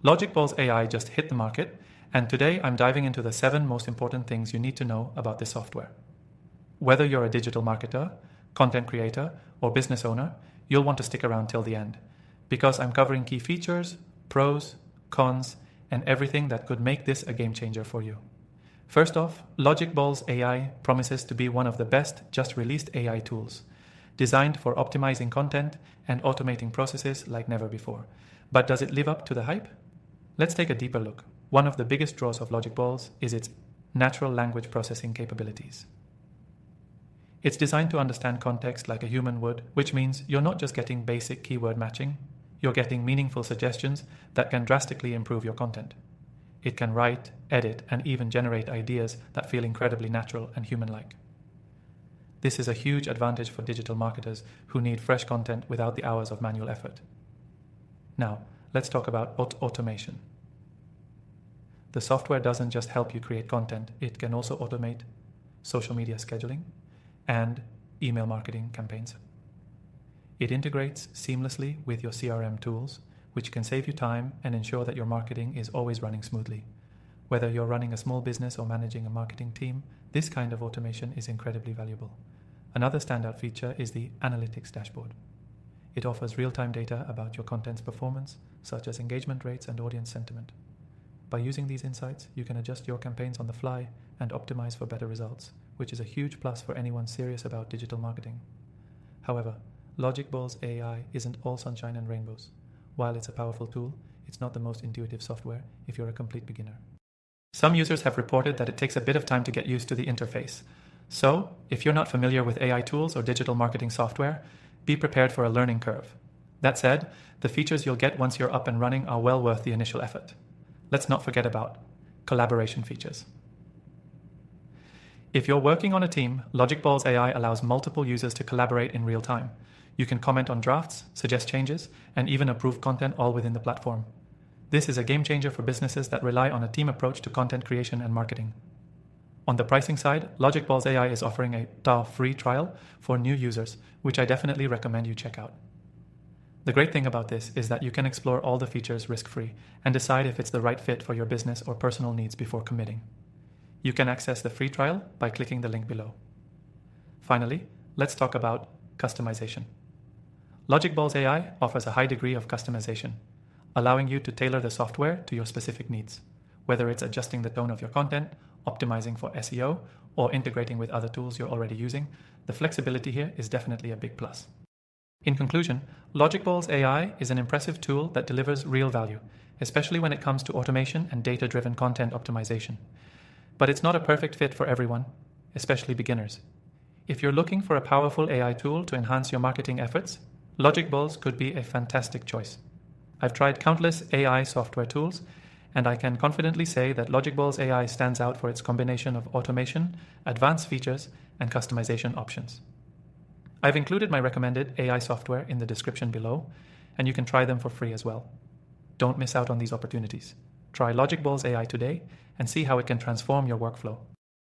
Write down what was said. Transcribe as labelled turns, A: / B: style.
A: Logicballs AI just hit the market, and today I'm diving into the 7 most important things you need to know about this software. Whether you're a digital marketer, content creator, or business owner, you'll want to stick around till the end, because I'm covering key features, pros, cons, and everything that could make this a game changer for you. First off, Logicballs AI promises to be one of the best just released AI tools, designed for optimizing content and automating processes like never before. But does it live up to the hype? Let's take a deeper look. One of the biggest draws of Logicballs is its natural language processing capabilities. It's designed to understand context like a human would, which means you're not just getting basic keyword matching, you're getting meaningful suggestions that can drastically improve your content. It can write, edit, and even generate ideas that feel incredibly natural and human-like. This is a huge advantage for digital marketers who need fresh content without the hours of manual effort. Now, let's talk about automation. The software doesn't just help you create content, it can also automate social media scheduling and email marketing campaigns. It integrates seamlessly with your CRM tools, which can save you time and ensure that your marketing is always running smoothly. Whether you're running a small business or managing a marketing team, this kind of automation is incredibly valuable. Another standout feature is the analytics dashboard. It offers real-time data about your content's performance, such as engagement rates and audience sentiment. By using these insights, you can adjust your campaigns on the fly and optimize for better results, which is a huge plus for anyone serious about digital marketing. However, Logicballs AI isn't all sunshine and rainbows. While it's a powerful tool, it's not the most intuitive software if you're a complete beginner. Some users have reported that it takes a bit of time to get used to the interface. So, if you're not familiar with AI tools or digital marketing software, be prepared for a learning curve. That said, the features you'll get once you're up and running are well worth the initial effort. Let's not forget about collaboration features. If you're working on a team, Logicballs AI allows multiple users to collaborate in real time. You can comment on drafts, suggest changes, and even approve content all within the platform. This is a game changer for businesses that rely on a team approach to content creation and marketing. On the pricing side, Logicballs AI is offering a free trial for new users, which I definitely recommend you check out. The great thing about this is that you can explore all the features risk-free and decide if it's the right fit for your business or personal needs before committing. You can access the free trial by clicking the link below. Finally, let's talk about customization. Logicballs AI offers a high degree of customization, allowing you to tailor the software to your specific needs, whether it's adjusting the tone of your content, optimizing for SEO, or integrating with other tools you're already using. The flexibility here is definitely a big plus. In conclusion, Logicballs AI is an impressive tool that delivers real value, especially when it comes to automation and data-driven content optimization. But it's not a perfect fit for everyone, especially beginners. If you're looking for a powerful AI tool to enhance your marketing efforts, Logicballs could be a fantastic choice. I've tried countless AI software tools, and I can confidently say that Logicballs AI stands out for its combination of automation, advanced features, and customization options. I've included my recommended AI software in the description below, and you can try them for free as well. Don't miss out on these opportunities. Try Logicballs AI today and see how it can transform your workflow.